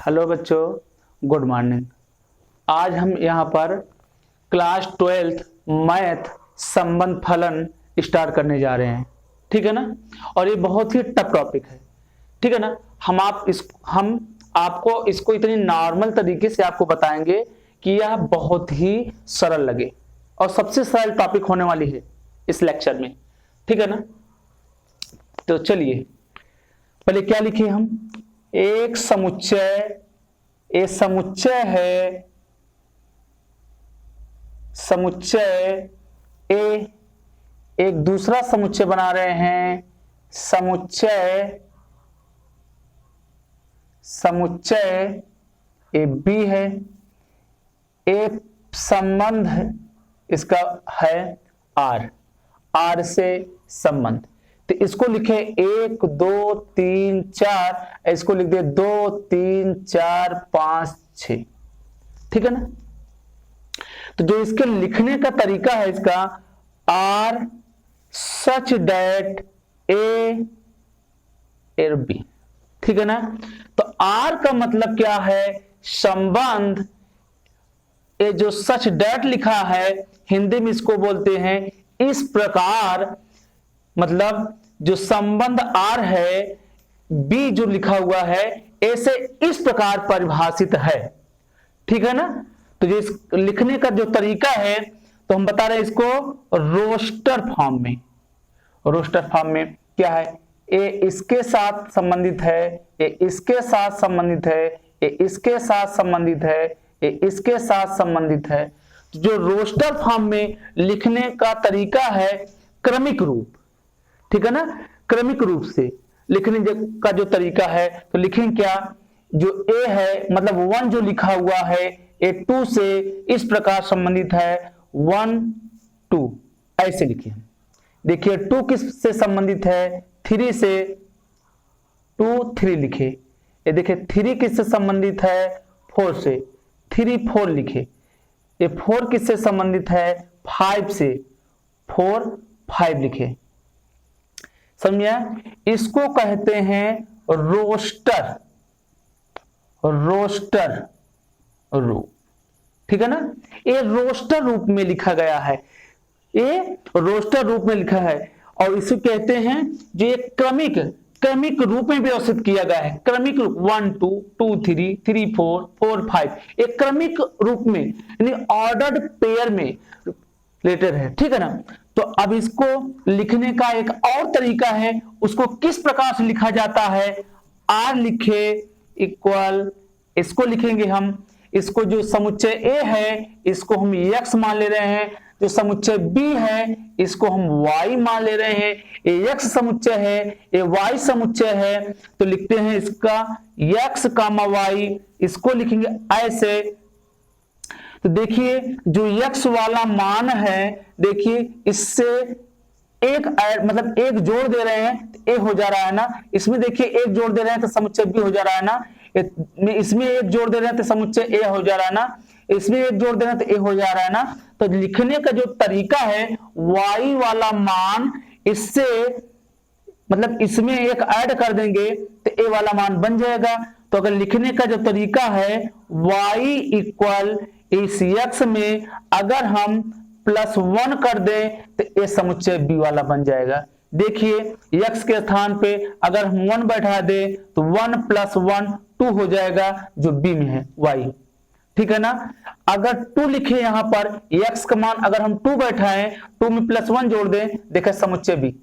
Hello बच्चों, good morning. आज हम यहाँ पर क्लास 12th मैथ संबंध फलन स्टार्ट करने जा रहे हैं। ठीक है ना। और ये बहुत ही टफ टॉपिक है। ठीक है ना। हम आपको इसको इतनी नॉर्मल तरीके से आपको बताएंगे कि यह बहुत ही सरल लगे और सबसे सरल टॉपिक होने वाली है इस लेक्चर में। ठीक है ना। तो चलिए पहले क्या लिखे हम, एक समुच्चय, ए समुच्चय है, समुच्चय ए, एक दूसरा समुच्चय बना रहे हैं, समुच्चय ए बी है, एक संबंध इसका है आर से संबंध। तो इसको लिखे 1 2 3 4, इसको लिख दे 2 3 4 5 6। ठीक है ना। तो जो इसके लिखने का तरीका है इसका आर सच डेट ए और बी। ठीक है ना। तो आर का मतलब क्या है, संबंध। ये जो सच डेट लिखा है हिंदी में इसको बोलते हैं इस प्रकार, मतलब जो संबंध आर है, बी जो लिखा हुआ है ऐसे इस प्रकार परिभाषित है। ठीक है ना। तो जो इस लिखने का जो तरीका है तो हम बता रहे हैं इसको रोस्टर फॉर्म में। रोस्टर फॉर्म में क्या है, ए इसके साथ संबंधित है, ए इसके साथ संबंधित है, ए इसके साथ संबंधित है, ए इसके साथ संबंधित है। जो रोस्टर फॉर्म में लिखने का तरीका है क्रमिक रूप। ठीक है ना। क्रमिक रूप से लिखने का जो तरीका है तो लिखें क्या, जो ए है मतलब 1 जो लिखा हुआ है ए 2 से इस प्रकार संबंधित है 1 2, ऐसे लिखिए। देखिए 2 किस से संबंधित है, 3 से, 2 3 लिखे। ये देखिए 3 किससे संबंधित है, 4 से, 3 4 लिखे। ये 4 किससे संबंधित है, 5 से, 4 5 लिखे। समझिए, इसको कहते हैं रोस्टर, रोस्टर रूप। ठीक है ना। ये रोस्टर रूप में लिखा गया है, ये रोस्टर रूप में लिखा है। और इसे कहते हैं जो एक क्रमिक रूप में व्यवस्थित किया गया है। क्रमिक रूप 1 2 2 3 3 4 4 5, एक क्रमिक रूप में यानी ऑर्डर्ड पेयर में रिलेटेड है। ठीक है ना। तो अब इसको लिखने का एक और तरीका है, उसको किस प्रकार से लिखा जाता है, आर लिखे इक्वल, इसको लिखेंगे हम, इसको जो समुच्चय ए है इसको हम x मान ले रहे हैं, जो समुच्चय बी है इसको हम y मान ले रहे हैं। ये x समुच्चय है, ये y समुच्चय है, तो लिखते हैं इसका x, y, इसको लिखेंगे ऐसे। तो देखिए जो x वाला मान है, देखिए इससे एक मतलब एक जोड़ दे रहे हैं तो ए हो जा रहा है ना, इसमें देखिए एक जोड़ दे रहे हैं तो समुच्चय बी हो जा रहा है ना, इसमें एक जोड़ दे रहे हैं तो समुच्चय ए हो जा रहा है ना, इसमें एक जोड़ दे रहे हैं तो ए हो जा रहा है ना। तो लिखने का जो तरीका है y वाला मान इससे मतलब इसमें एक ऐड कर देंगे तो ए वाला मान बन जाएगा। तो अगर लिखने का जो तरीका है y इक्वल इस x में अगर हम +1 कर दें तो ए समुच्चय बी वाला बन जाएगा। देखिए x के स्थान पे अगर हम 1 बैठा दें तो 1 + 1 2 हो जाएगा, जो बी में है y। ठीक है ना। अगर 2 लिखे यहां पर, x का मान अगर हम 2 बैठाएं, 2 में +1 जोड़ दें, देखिए समुच्चय बी।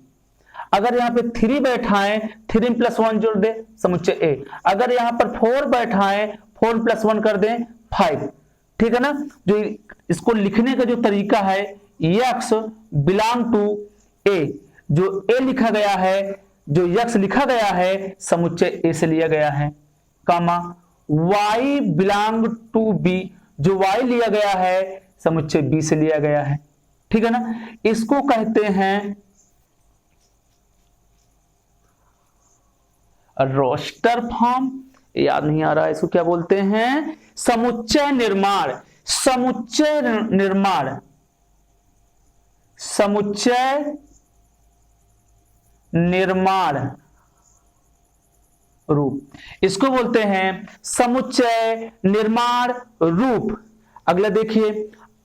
अगर यहाँ पे 3 बैठाएं, 3 में +1 जोड़ दें, समुच्चय ए। अगर यहाँ पर 4 बैठाएं, 4 में +1 कर दें, 5। ठीक है ना। जो इसको लिखने का जो तरीका है x बिलोंग टू ए, जो ए लिखा गया है, जो x लिखा गया है समुच्चय ए से लिया गया है, कामा y बिलोंग टू बी, जो y लिया गया है समुच्चय बी से लिया गया है। ठीक है ना। इसको कहते हैं रोस्टर फॉर्म। याद नहीं आ रहा है, इसको क्या बोलते हैं, समुच्चय निर्माण। समुच्चय निर्माण, समुच्चय निर्माण रूप। इसको बोलते हैं समुच्चय निर्माण रूप। अगला देखिए,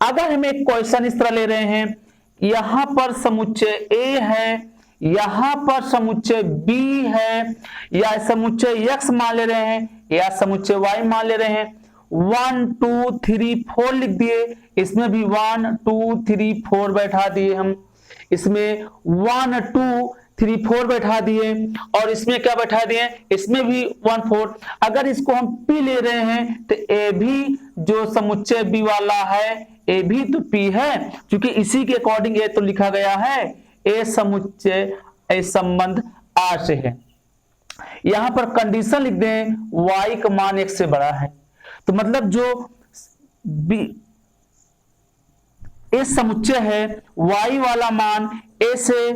अगर हम एक क्वेश्चन इस तरह ले रहे हैं, यहां पर समुच्चय A है, यहां पर समुच्चय B है, या समुच्चय X मान ले रहे हैं, या समुच्चय Y मान ले रहे हैं। 1 2 3 4 लिख दिए, इसमें भी 1 2 3 4 बैठा दिए हम, इसमें 1 2 3 4 बैठा दिए, और इसमें क्या बैठा दिए, इसमें भी 1 4। अगर इसको हम P ले रहे हैं तो A भी जो समुच्चय B वाला है, A भी तो P है, क्योंकि इसी के अकॉर्डिंग A तो लिखा गया है। A समुच्चय A संबंध R से है। यहां पर कंडीशन लिख दें, Y का मान X से बड़ा है, तो मतलब जो B A समुच्चय है, Y वाला मान A से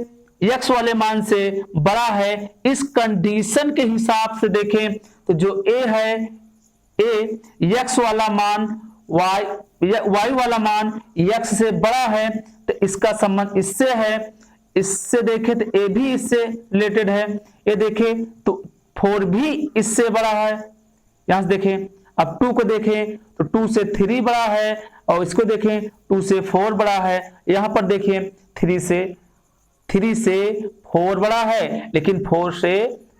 X वाले मान से बड़ा है। इस कंडीशन के हिसाब से देखें तो जो A है, A X वाला मान Y वाला मान X से बड़ा है, तो इसका संबंध इससे है। इससे देखें तो A भी इससे रिलेटेड है, ये देखें तो 4 भी इससे बड़ा है। यहां से देखें, अब 2 को देखें तो 2 से 3 बड़ा है, और इसको देखें 2 से 4 बड़ा है। यहां पर देखें 3 से 4 बड़ा है, लेकिन 4 से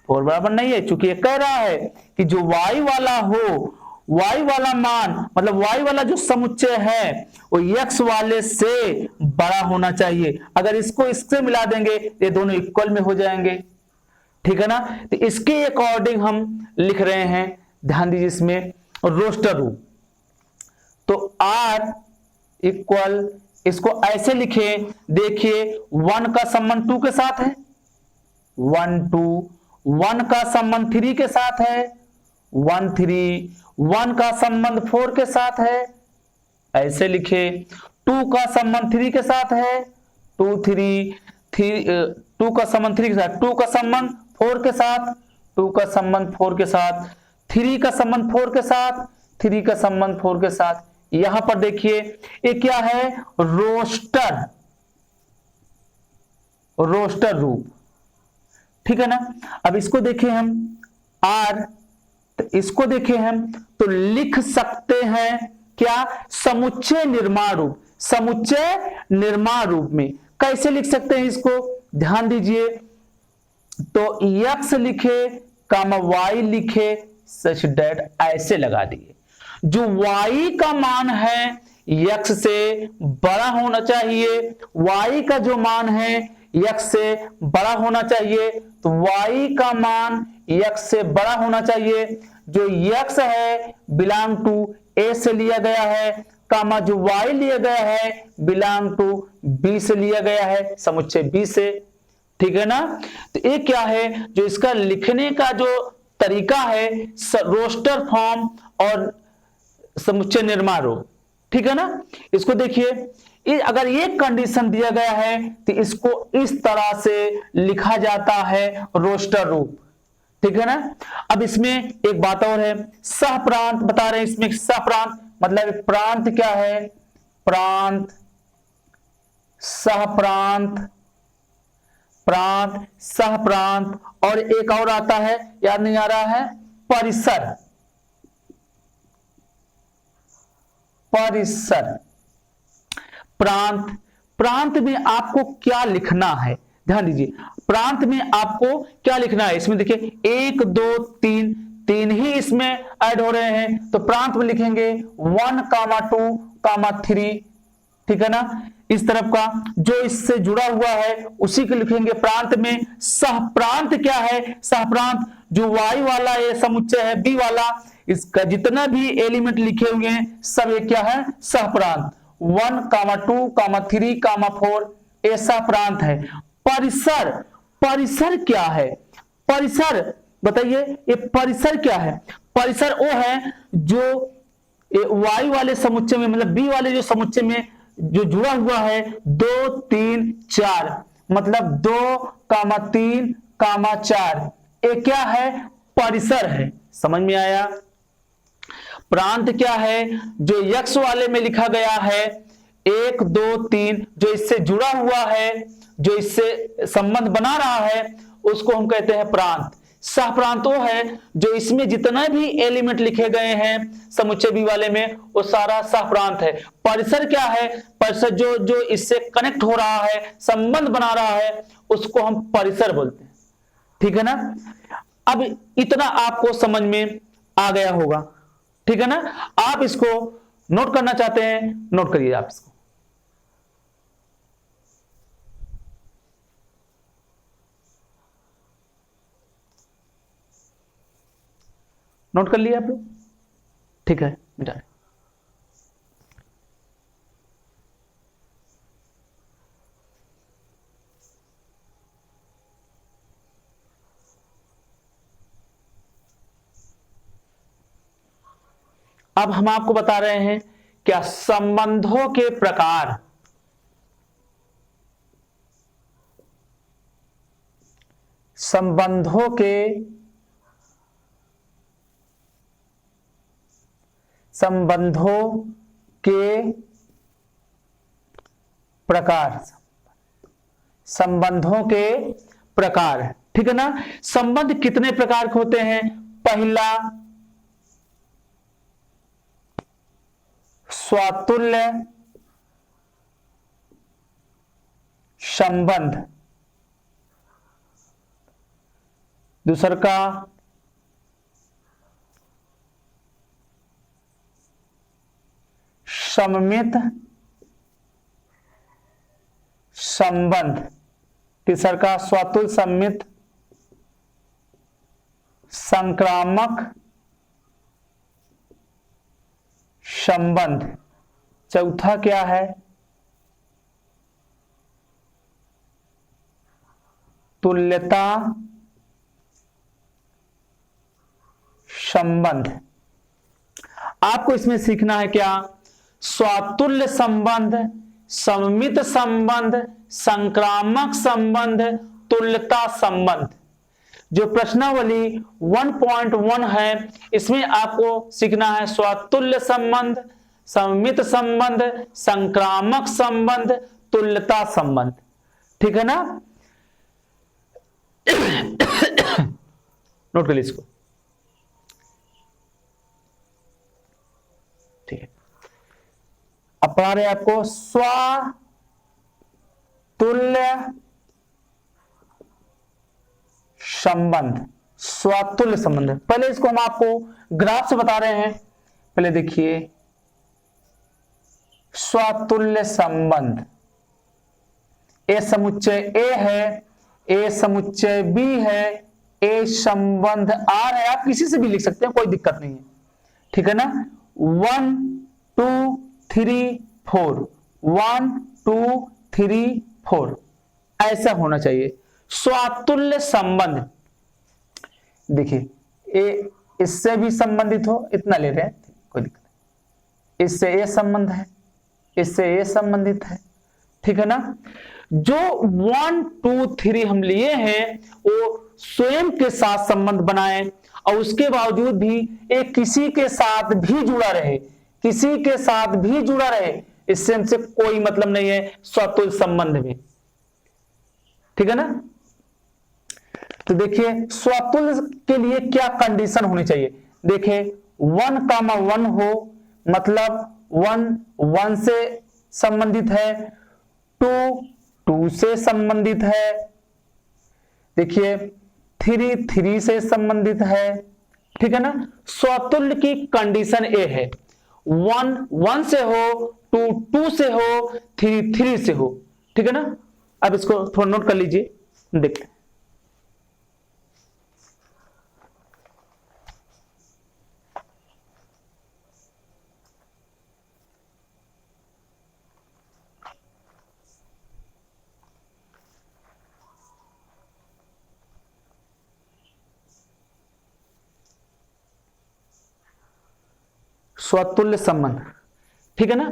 4 बराबर नहीं है, क्योंकि ये कह रहा है कि जो Y वाला हो, Y वाला मान मतलब Y वाला जो समुच्चय है वो X वाले से बड़ा होना चाहिए। अगर इसको इससे मिला देंगे ये दोनों इक्वल में हो जाएंगे, ठीक है ना। तो इसके अकॉर्डिंग हम लिख रहे हैं, ध्यान दीजिए इसमें रोस्टर रूप। तो R इक्वल, इसको ऐसे लिखे, देखिए 1 का संबंध 2 के साथ है, 1 2, 1 का संबंध 3 के साथ है, 1 3, 1 का संबंध 4 के साथ है, ऐसे लिखे। 2 का संबंध 3 के साथ है, 2 3 2 का संबंध 3 के साथ, 2 का संबंध 4 के साथ, 2 का संबंध 4 के साथ, 3 का संबंध 4 के साथ, 3 का संबंध 4 के साथ। यहां पर देखिए ये क्या है, रोस्टर रूप, ठीक है ना। अब इसको देखें हम R, तो इसको देखें हम तो लिख सकते हैं क्या, समुच्चय निर्माण रूप। समुच्चय निर्माण रूप में कैसे लिख सकते हैं इसको, ध्यान दीजिए। तो X लिखे कामा Y लिखे, सच डेट ऐसे लगा दिए। जो Y का मान है X से बड़ा होना चाहिए, Y का जो मान है X से बड़ा होना चाहिए, तो Y का मान X से बड़ा होना चाहिए। जो X है बिलोंग टू A से लिया गया है, कामा जो Y लिया गया है बिलोंग टू B से लिया गया है, समुच्चय B से, ठीक है ना। तो ये क्या है, जो इसका लिखने का जो तरीका है, रोस्टर फॉर्म और समुच्चय निर्माण रूप, ठीक है ना। इसको देखिए, अगर ये कंडीशन दिया गया है तो इसको इस तरह से लिखा जाता है, रोस्टर रूप, ठीक है ना। अब इसमें एक बात और है, सह प्रांत बता रहे हैं। इसमें सह प्रांत मतलब प्रांत क्या है, प्रांत, सह प्रांत, प्रांत, सह प्रांत, और एक और आता है, याद नहीं आ रहा है, परिसर। परिसर, प्रांत, प्रांत में आपको क्या लिखना है, ध्यान दीजिए। प्रांत में आपको क्या लिखना है, इसमें देखिए 1 2 3 3 ही इसमें ऐड हो रहे हैं, तो प्रांत में लिखेंगे 1 2 3, ठीक है ना। इस तरफ का जो इससे जुड़ा हुआ है उसी को लिखेंगे प्रांत में। सह प्रांत क्या है, सह प्रांत जो Y वाला ये समुच्चय है, B वाला, इसका जितना भी एलिमेंट लिखे हुए हैं सब ये क्या है, सह प्रांत। 1 2 3 4 ये सह प्रांत है। परिसर, परिसर क्या है, परिसर बताइए, ये परिसर क्या है। परिसर वो है जो Y वाले समुच्चय में मतलब B वाले जो समुच्चय में जो जुड़ा हुआ है 2 3 4, मतलब 2 3 4, ये क्या है, परिसर है। समझ में आया। प्रांत क्या है, जो X वाले में लिखा गया है 1 2 3, जो इससे जुड़ा हुआ है, जो इससे संबंध बना रहा है, उसको हम कहते हैं प्रांत। सहप्रांत वो है जो इसमें जितना भी एलिमेंट लिखे गए हैं समुच्चय बी वाले में वो सारा सहप्रांत है। परिसर क्या है? परिसर जो जो इससे कनेक्ट हो रहा है, संबंध बना रहा है, उसको हम परिसर बोलते हैं। ठीक है ना? अब इतना आपको समझ में आ गया होगा। ठीक है ना? आप इसको नोट करना चाहते हैं, नोट करिए आप इसको। नोट कर लिया आप लोग? ठीक है, मिटा रहे। अब हम आपको बता रहे हैं क्या संबंधों के प्रकार। संबंधों के प्रकार। संबंधों के प्रकार, ठीक है ना? संबंध कितने प्रकार के होते हैं? पहला स्वातुल्य संबंध, दूसरा का सममित संबंध, तीसरा का स्वातुल्य सममित संक्रामक संबंध, चौथा क्या है? तुल्यता संबंध। आपको इसमें सीखना है क्या? स्वातुल्य संबंध, सममित संबंध, संक्रामक संबंध, तुल्यता संबंध। जो प्रश्नावली 1.1 है इसमें आपको सीखना है स्वातुल्य संबंध, सममित संबंध, संक्रामक संबंध, तुल्यता संबंध। ठीक है ना? नोट कर लीजिए इसको। ठीक है, अब पढ़ा रहे आपको स्वातुल्य संबंध। स्वातुल्य संबंध, पहले इसको हम आपको ग्राफ से बता रहे हैं। पहले देखिए स्वातुल्य संबंध, ए समुच्चय ए है, ए समुच्चय बी है, ए संबंध आर है। आप किसी से भी लिख सकते हैं, कोई दिक्कत नहीं है। ठीक है ना? 1 2 3 4, 1 2 3 4 ऐसा होना चाहिए स्वातुल्य संबंध। देखिए ए इससे भी संबंधित हो, इतना ले रहे हैं, कोई दिक्कत नहीं। इससे ए संबंध है, इससे ए संबंधित है। ठीक है ना? जो 1 2 3 हम लिए हैं वो स्वयं के साथ संबंध बनाए और उसके बावजूद भी एक किसी के साथ भी जुड़ा रहे, किसी के साथ भी जुड़ा रहे, इससे हमसे कोई मतलब नहीं है स्वातुल्य संबंध में। ठीक है ना? तो देखिए स्वातुल्य के लिए क्या कंडीशन होनी चाहिए। देखिए 1,1 हो मतलब 1 1 से संबंधित है, 2 2 से संबंधित है, देखिए 3 3 से संबंधित है। ठीक है ना? स्वातुल्य की कंडीशन ए है 1 1 से हो, 2 2 से हो, 3 3 से हो। ठीक है ना? अब इसको थोड़ा नोट कर लीजिए, देखते हैं। स्वतुल्य संबंध, ठीक है ना?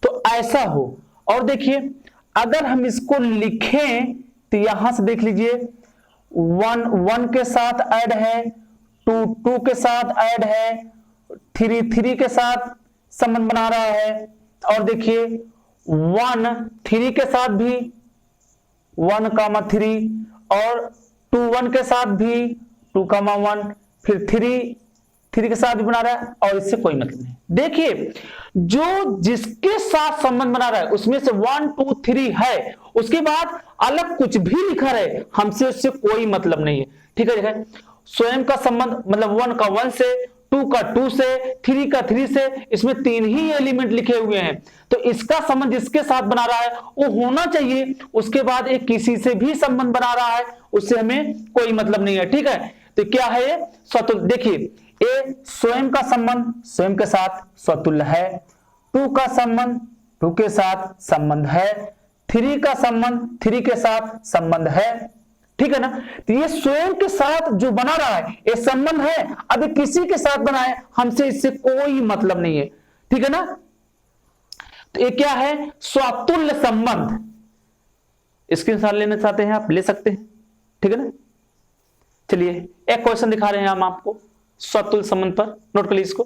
तो ऐसा हो। और देखिए अगर हम इसको लिखें तो यहां से देख लीजिए 1 1 के साथ ऐड है, 2 2 के साथ ऐड है, 3 3 के साथ संबंध बना रहा है। और देखिए 1 3 के साथ भी 1, 3 और 2 1 के साथ भी 2,1, फिर 3 के साथ भी बना रहा है और इससे कोई मतलब नहीं। देखिए जो जिसके साथ संबंध बना रहा है उसमें से 1 2 3 है, उसके बाद अलग कुछ भी लिखा रहे हमसे उससे कोई मतलब नहीं है। ठीक है, देखिए स्वयं का संबंध मतलब 1 का 1 से, 2 का 2 से, 3 का 3 से, इसमें 3 ही एलिमेंट लिखे हुए हैं, तो इसका संबंध जिसके साथ बना रहा है वो होना चाहिए। उसके बाद एक किसी से भी संबंध बना रहा है उससे हमें कोई मतलब नहीं है। ठीक है, तो क्या है ये स्वतुल्य। देखिए ए स्वयं का संबंध स्वयं के साथ स्वतुल्य है, 2 का संबंध 2 के साथ संबंध है, 3 का संबंध 3 के साथ संबंध है। ठीक है ना, तो ये स्वयं के साथ जो बना रहा है ये संबंध है। अभी किसी के साथ बना है हमसे इससे कोई मतलब नहीं है। ठीक है ना, तो ये क्या है स्वतुल्य संबंध। स्क्रीनशॉट लेना चाहते हैं आप ले सकते हैं। ठीक है ना, चलिए एक क्वेश्चन दिखा रहे हैं हम आपको स्वतुल्य संबंध पर, नोट कर लीजिए इसको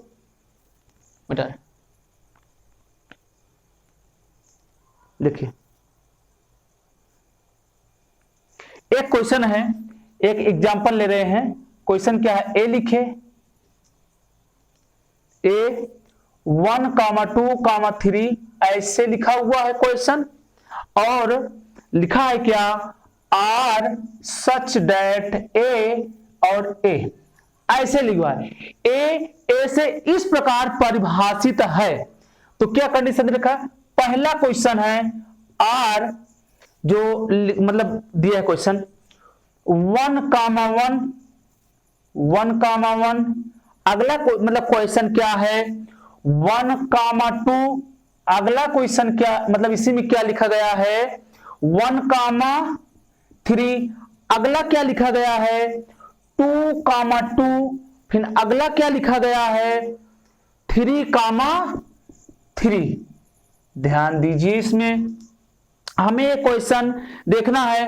बेटा। देखिए एक क्वेश्चन है, एक एग्जांपल ले रहे हैं। क्वेश्चन क्या है, ए लिखे ए 1, 2, 3 ऐसे लिखा हुआ है क्वेश्चन, और लिखा है क्या आर सच दैट ए और ए ऐसे लिखा है। ए से इस प्रकार परिभाषित है, तो क्या कंडीशन लिखा है, पहला क्वेश्चन है आर जो मतलब दिया है क्वेश्चन 1,1 1,1, अगला मतलब क्वेश्चन क्या है 1,2, अगला क्वेश्चन क्या मतलब इसी में क्या लिखा गया है 1,3, अगला क्या लिखा गया है 2,2, फिर अगला क्या लिखा गया है 3,3। ध्यान दीजिए इसमें हमें एक क्वेश्चन देखना है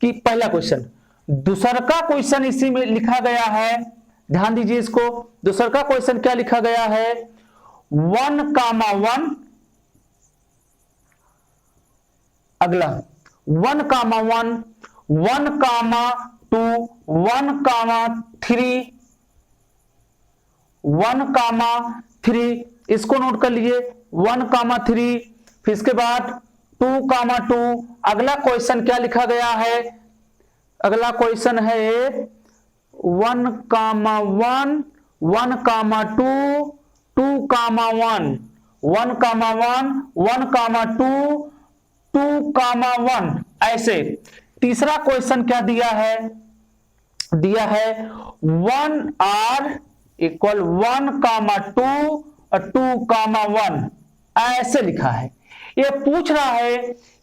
कि पहला क्वेश्चन, दूसरा का क्वेश्चन इसी में लिखा गया है। ध्यान दीजिए इसको, दूसरा का क्वेश्चन क्या लिखा गया है 1,1, अगला 1,1, 1,2, 1,3, 1,3, इसको नोट कर लीजिए 1,3, फिर इसके बाद 2,2, अगला क्वेश्चन क्या लिखा गया है, अगला क्वेश्चन है 1,1, 1,2, 2,1, 1,1, 1,2, 2,1 ऐसे। तीसरा क्वेश्चन क्या दिया है 1R इक्वल 1,2 और 2,1 ऐसे लिखा है। ये पूछ रहा है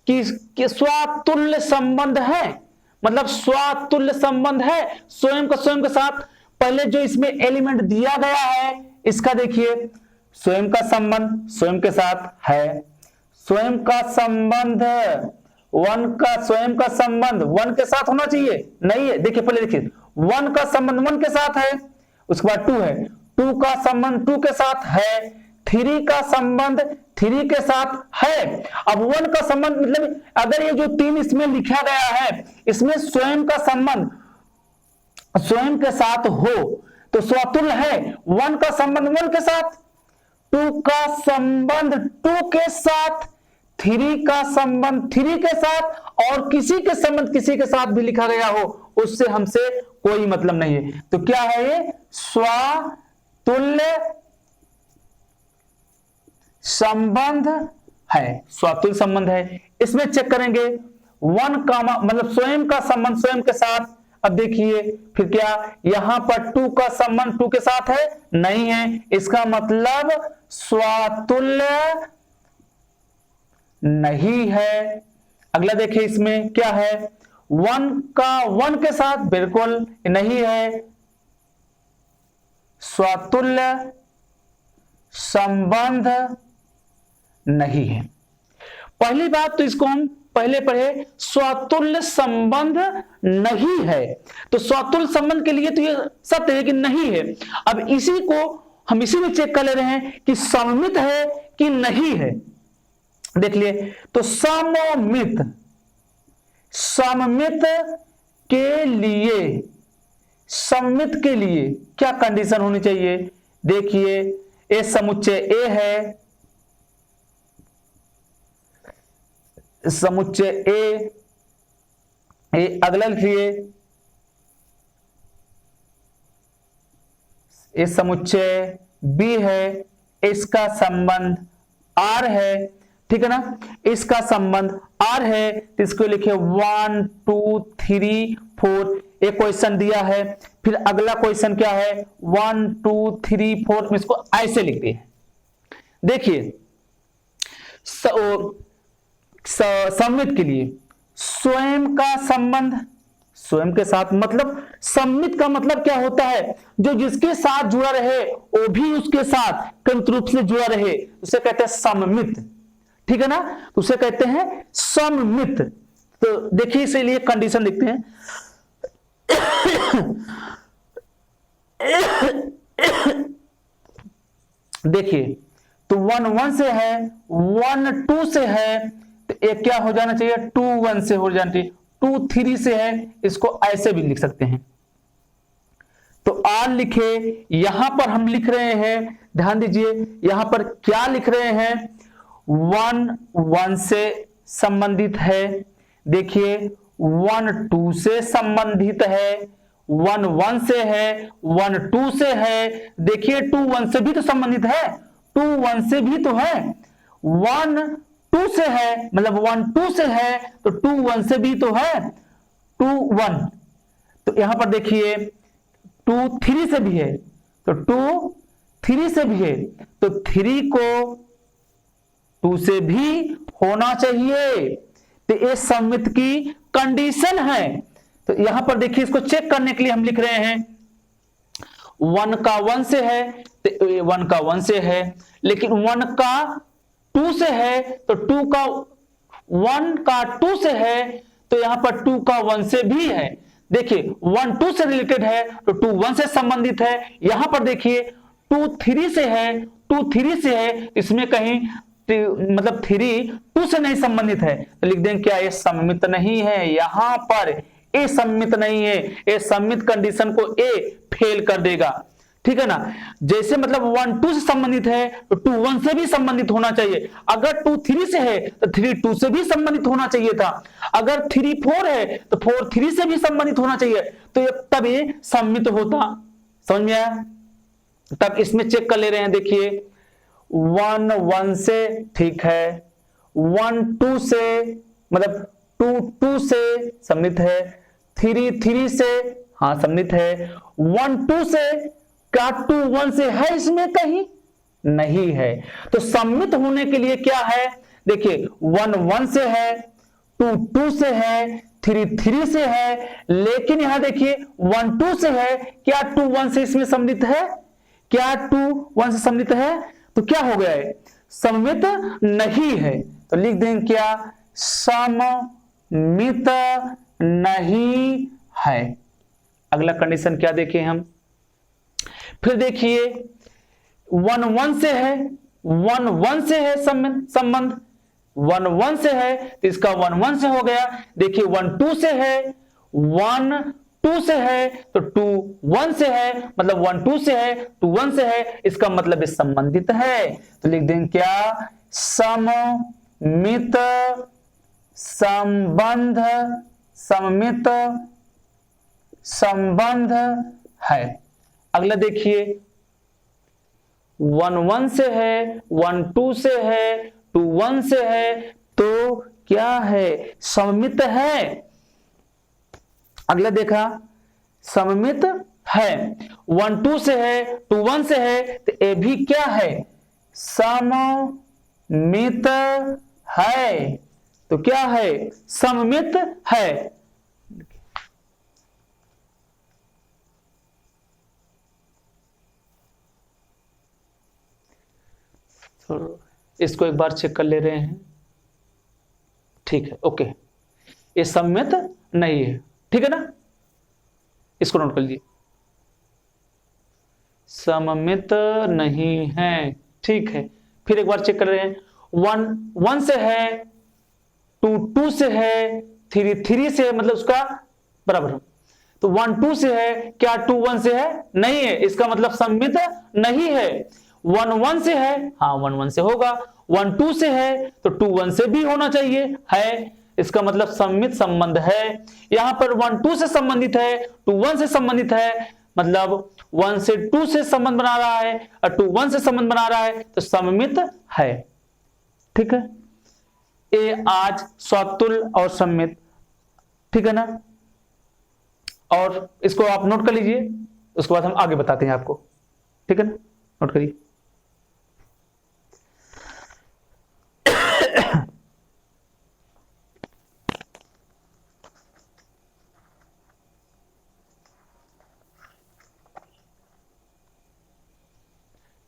कि स्वतुल्य संबंध है, मतलब स्वतुल्य संबंध है स्वयं के साथ। पहले जो इसमें एलिमेंट दिया गया है इसका देखिए, स्वयं का संबंध स्वयं के साथ है, स्वयं का संबंध स्वयं का संबंध 1 के साथ होना चाहिए, नहीं है। देखिए पहले देखिए 1 का संबंध 1 के साथ है, उसके बाद 2 है, 2 का संबंध 2 के साथ है, 3 का संबंध 3 के साथ है। अब 1 का संबंध मतलब अगर ये जो 3 इसमें लिखा गया है इसमें स्वयं का संबंध स्वयं के साथ हो तो स्वतुल्य है। 1 का संबंध 1 के साथ, 2 का संबंध 2 के साथ, 3 का संबंध 3 के साथ, और किसी के संबंध किसी के साथ भी लिखा गया हो उससे हमसे कोई मतलब नहीं है। तो क्या है ये स्वतुल्य संबंध है, स्वतुल्य संबंध है। इसमें चेक करेंगे 1 का मतलब स्वयं का संबंध स्वयं के साथ। अब देखिए फिर क्या यहां पर 2 का संबंध 2 के साथ है, नहीं है, इसका मतलब स्वतुल्य नहीं है। अगला देखिए इसमें क्या है 1 का 1 के साथ, बिल्कुल नहीं है, स्वतुल्य संबंध नहीं है। पहली बात तो इसको हम पहले पढ़े, स्वतुल्य संबंध नहीं है, तो स्वतुल्य संबंध के लिए तो ये सत्य है कि नहीं है। अब इसी को हम इसी में चेक कर ले रहे हैं कि सममित है कि नहीं है। देख लिए तो सममित, सममित के लिए सममित के लिए क्या कंडीशन होनी चाहिए? देखिए ए समुच्चय ए है, समुच्चय ए, अगला लिखिए ए समुच्चय बी है, इसका संबंध आर है, ठीक है ना, इसका संबंध आर है, तो इसको लिखे 1 2 3 4। एक क्वेश्चन दिया है, फिर अगला क्वेश्चन क्या है 1 2 3 4 में इसको ऐसे लिखते हैं। देखिए सममित के लिए स्वयं का संबंध, स्वयं के साथ मतलब सममित का मतलब क्या होता है? जो जिसके साथ जुड़ा रहे वो भी उसके साथ क्रमिक रूप से जुड़ा रहे, उसे कहते हैं सममित, ठीक है ना, तो उसे कहते हैं सममित। तो देखिए इसीलिए कंडीशन लिखते हैं देखिए तो 1 1 से है, 1 2 से है, तो एक क्या हो जाना चाहिए 2 1 से हो जाना चाहिए, 2 3 से है, इसको ऐसे भी लिख सकते हैं। तो आर लिखे, यहां पर हम लिख रहे हैं, ध्यान दीजिए यहां पर क्या लिख रहे हैं 1 1 से संबंधित है, देखिए 1 2 से संबंधित है, 1 1 से है, 1 2 से है, देखिए 2 1 से भी तो संबंधित है, 2 1 से भी तो है, 1 2 से है मतलब 1 2 से है, तो 2 1 से भी तो है 2 1। तो यहां पर देखिए 2 3 से भी है, तो 2 3 से भी है, तो 3 को 2 से भी होना चाहिए, तो ये सममित की कंडीशन है। तो यहां पर देखिए इसको चेक करने के लिए हम लिख रहे हैं 1 का 1 से है, तो 1 का 1 से है, लेकिन 1 का 2 से है, तो 2 का 1 का 2 से है, तो यहां पर 2 का 1 से भी है, देखिए 1 2 से रिलेटेड है, तो 2 1 से संबंधित है। यहां पर देखिए 2 3 से है, 2 3 से है, इसमें कहीं मतलब 3 2 से नहीं संबंधित है, तो लिख देंगे क्या ये सममित नहीं है, यहां पर ए सममित नहीं है, ए सममित कंडीशन को ए फेल कर देगा, ठीक है ना। जैसे मतलब 1 2 से संबंधित है, तो 2 1 से भी संबंधित होना चाहिए, अगर 2 3 से है तो 3 2 से भी संबंधित होना चाहिए था, अगर 3 4 है तो 4 3 से भी संबंधित होना चाहिए, तो ये तब ये सममित होता। समझ में आया? तब इसमें चेक कर ले रहे हैं, देखिए 1 1 से ठीक है, 1 2 से मतलब 2 2 से सममित है, 3 3 से हाँ सममित है, 1 2 से क्या 2 1 से है इसमें कहीं नहीं है। तो सममित होने के लिए क्या है, देखिए 1 1 से है, 2 2 से है, 3 3 से है, लेकिन यहां देखिए 1 2 से है, क्या 2 1 से इसमें सम्मिलित है, क्या 2 1 से सम्मिलित है, तो क्या हो गया है सममित नहीं है, तो लिख देंगे क्या सममित नहीं है। अगला कंडीशन क्या देखें हम, फिर देखिए 1 1 से है, 1 1 से है संबंध 1 1 से है, तो इसका 1 1 से हो गया। देखिए 1 2 से है, 1 2 से है, तो 2 1 से है, मतलब 1 2 से है, 2 1 से है, इसका मतलब इस संबंधित है, तो लिख देंगे क्या सममित संबंध, सममित संबंध है। अगला देखिए 1 1 से है, 1 2 से है, 2 1 से है, तो क्या है सममित है। अगला देखा सममित है, 1 2 से है, 2 1 से है, तो ये भी क्या है सममित है, तो क्या है सममित है। तो इसको एक बार चेक कर ले रहे हैं, ठीक है, ओके, ये सममित नहीं है, ठीक है ना, इसको नोट कर लीजिए, सममित नहीं है, ठीक है। फिर एक बार चेक कर रहे हैं 1 1 से है, 2 2 से है, 3 3 से है, मतलब उसका बराबर, तो 1 2 से है, क्या 2 1 से है? नहीं है, इसका मतलब सममित नहीं है। 1 1 से है, हाँ 1 1 से होगा। 1 2 से है तो 2 1 से भी होना चाहिए, है, इसका मतलब सममित संबंध है। यहां पर 1 2 से संबंधित है, 2 1 से संबंधित है, मतलब 1 से 2 से संबंध बना रहा है और 2 1 से संबंध बना रहा है, तो सममित है। ठीक है, ये आज स्वतुल्य और सममित, ठीक है ना। और इसको आप नोट कर लीजिए, उसके बाद हम आगे बताते हैं आपको, ठीक है ना, नोट करिए।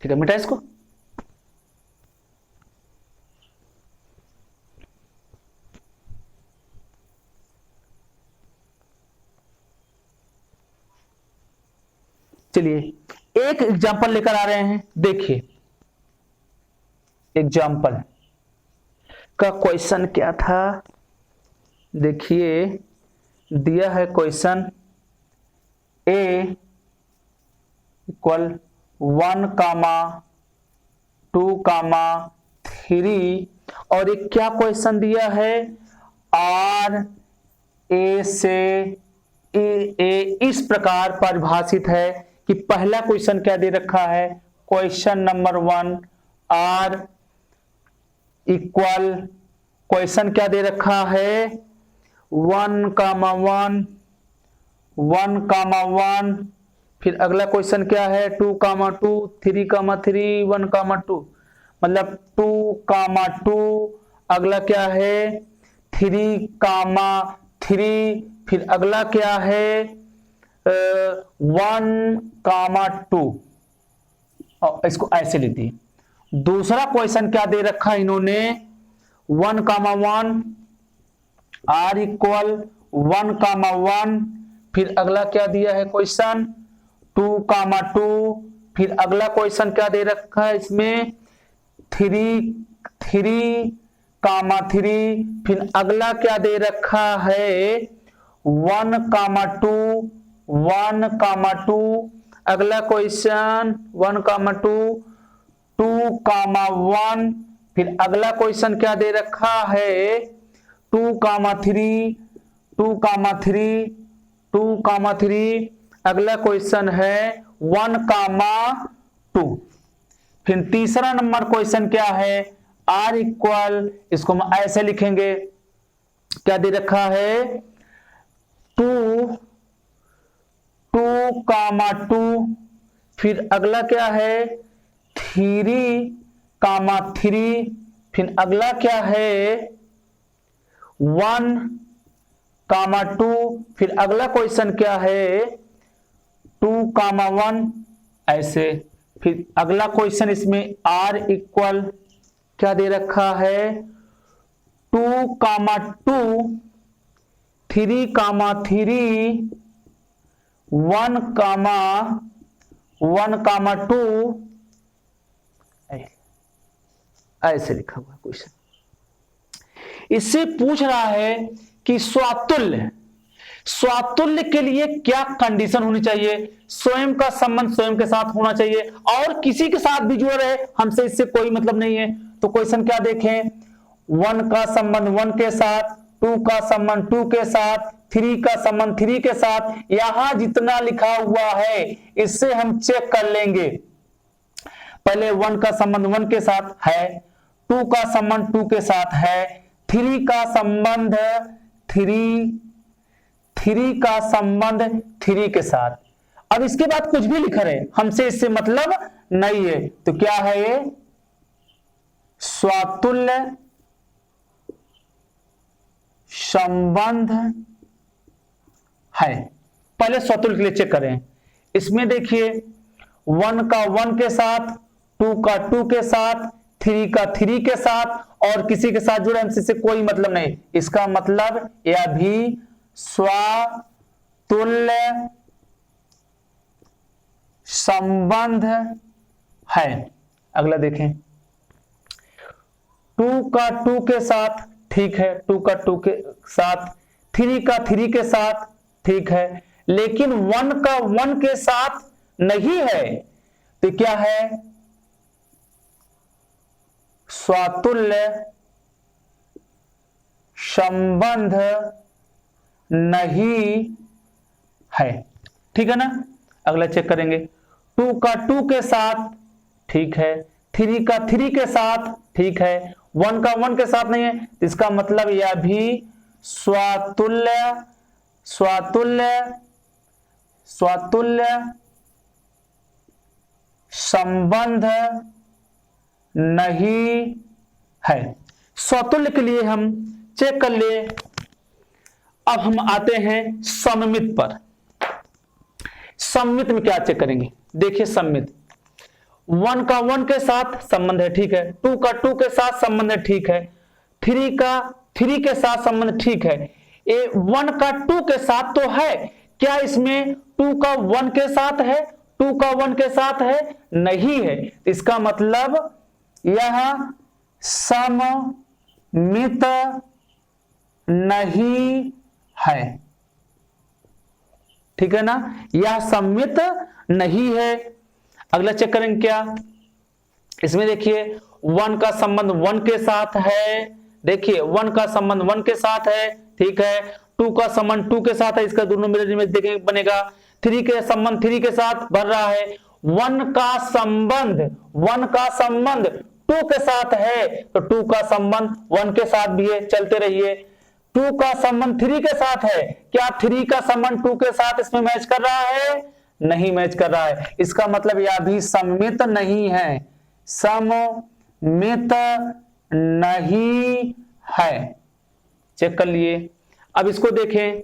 ठीक है, मिटा इसको। चलिए एक एग्जांपल लेकर आ रहे हैं, देखिए एग्जांपल का क्वेश्चन क्या था। देखिए दिया है क्वेश्चन a इक्वल 1, 2, 3 और एक क्या क्वेश्चन दिया है, r a से a इस प्रकार परिभाषित है कि पहला क्वेश्चन क्या दे रखा है, question number 1 r equal question क्या दे रखा है 1, 1, फिर अगला क्वेश्चन क्या है 2, 2, 3, 3, 1, 2, मतलब 2, 2, अगला क्या है 3, 3, फिर अगला क्या है 1, 2 और इसको ऐसे लेती है। दूसरा क्वेश्चन क्या दे रखा है इन्होंने 1, 1 r इक्वल 1, 1, फिर अगला क्या दिया है क्वेश्चन 2, 2, फिर अगला क्वेश्चन क्या दे रखा है इसमें 3, 3, फिर अगला क्या दे रखा है 1, 2, 1, 2, अगला क्वेश्चन 1, 2, 2, 1, फिर अगला क्वेश्चन क्या दे रखा है 2, 3, 2, 3, 2, 3, अगला क्वेश्चन है 1, 2, फिर तीसरा नंबर क्वेश्चन क्या है r इक्वल, इसको हम ऐसे लिखेंगे, क्या दे रखा है 2, 2, 2, फिर अगला क्या है 3, 3, फिर अगला क्या है 1, 2, फिर अगला क्वेश्चन क्या है 2, 1, ऐसे। फिर अगला क्वेश्चन इसमें r इक्वल क्या दे रखा है 2, 2, 3, 3, 1, 1, 2 ऐसे लिखा हुआ क्वेश्चन। इससे पूछ रहा है कि स्वातुल्य के लिए क्या कंडीशन होनी चाहिए, स्वयं का संबंध स्वयं के साथ होना चाहिए और किसी के साथ भी जुड़ रहे, हमसे इससे कोई मतलब नहीं है। तो क्वेश्चन क्या देखें 1 का संबंध 1 के साथ, 2 का संबंध 2 के साथ, 3 का संबंध 3 के साथ, यहां जितना लिखा हुआ है इससे हम चेक कर लेंगे। पहले 1 का संबंध 1 के साथ है, 2 का संबंध 2 के साथ है, 3 का संबंध 3 का संबंध 3 के साथ। अब इसके बाद कुछ भी लिख रहे, हमसे इससे मतलब नहीं है। तो क्या है ये स्वातुल्य संबंध है। पहले स्वातुल्य के लिए चेक करें। इसमें देखिए 1 का 1 के साथ, 2 का 2 के साथ, 3 का 3 के साथ और किसी के साथ जुड़े, हमसे से कोई मतलब नहीं। इसका मतलब यह भी स्वातुल्य संबंध है। अगला देखें 2 का 2 के साथ, ठीक है, 2 का 2 के साथ, 3 का 3 के साथ, ठीक है, लेकिन वन का वन के साथ नहीं है, तो क्या है? स्वातुल्य संबंध नहीं है। ठीक है ना? अगला चेक करेंगे, 2 का 2 के साथ ठीक है, 3 का 3 के साथ ठीक है, 1 का 1 के साथ नहीं है, इसका मतलब यह भी स्वातुल्य स्वातुल्य स्वातुल्य संबंध नहीं है। स्वातुल्य के लिए हम चेक कर लिए। अब हम आते हैं सममित पर। सममित में क्या चेक करेंगे? देखिए सममित, 1 का 1 के साथ संबंध है, ठीक है, 2 का 2 के साथ संबंध है, ठीक है, 3 का 3 के साथ संबंध ठीक है, 1 का 2 के साथ तो है, क्या इसमें 2 का 1 के साथ है? 2 का 1 के साथ है? नहीं है। इसका मतलब यह सममित नहीं है। ठीक है ना? यह सममित नहीं है। अगला चेक करेंगे क्या? इसमें देखिए 1 का संबंध 1 के साथ है, देखिए 1 का संबंध 1 के साथ है, ठीक है, 2 का संबंध 2 के साथ है, इसका दोनों मिलर इमेज देखेंगे बनेगा, 3 के संबंध 3 के साथ भर रहा है, 1 का संबंध 2 के साथ है, तो 2 का संबंध 1 के साथ भी है, चलते रहिए। 2 का संबंध 3 के साथ है, क्या 3 का संबंध 2 के साथ इसमें मैच कर रहा है? नहीं मैच कर रहा है। इसका मतलब यह भी सममित नहीं है, सममित नहीं है। चेक कर लिए। अब इसको देखें,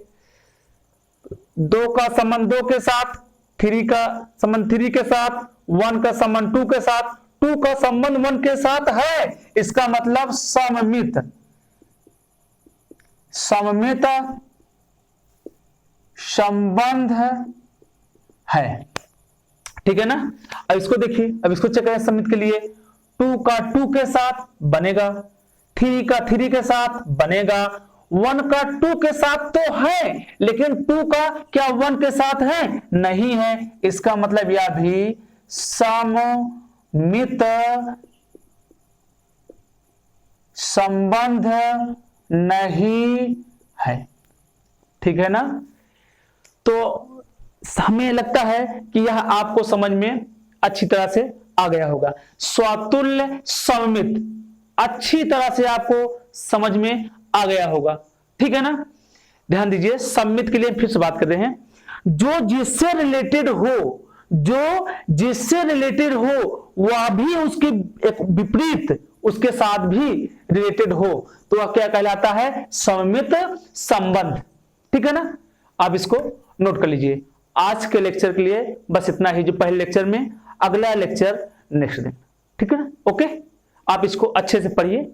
2 का संबंध 2 के साथ, 3 का संबंध 3 के साथ, 1 का संबंध 2 के साथ, 2 का संबंध 1 के साथ है, इसका मतलब सममित संबंध है। ठीक है ना? अब इसको देखिए, अब इसको चेक करें सममित के लिए, 2 का 2 के साथ बनेगा, 3 का 3 के साथ बनेगा, 1 का 2 के साथ तो है, लेकिन 2 का क्या 1 के साथ है? नहीं है। इसका मतलब यह भी सममित संबंध नहीं है। ठीक है ना? तो हमें लगता है कि यह आपको समझ में अच्छी तरह से आ गया होगा। स्वातुल्य सममित अच्छी तरह से आपको समझ में आ गया होगा। ठीक है ना? ध्यान दीजिए, सममित के लिए फिर से बात करते हैं। जो जिससे रिलेटेड हो वह भी उसके एक विपरीत उसके साथ भी रिलेटेड हो, तो वह क्या कहलाता है? सममित संबंध। ठीक है ना? आप इसको नोट कर लीजिए। आज के लेक्चर के लिए बस इतना ही, जो पहले लेक्चर में, अगला लेक्चर नेक्स्ट दिन। ठीक है ना? ओके, आप इसको अच्छे से पढ़िए।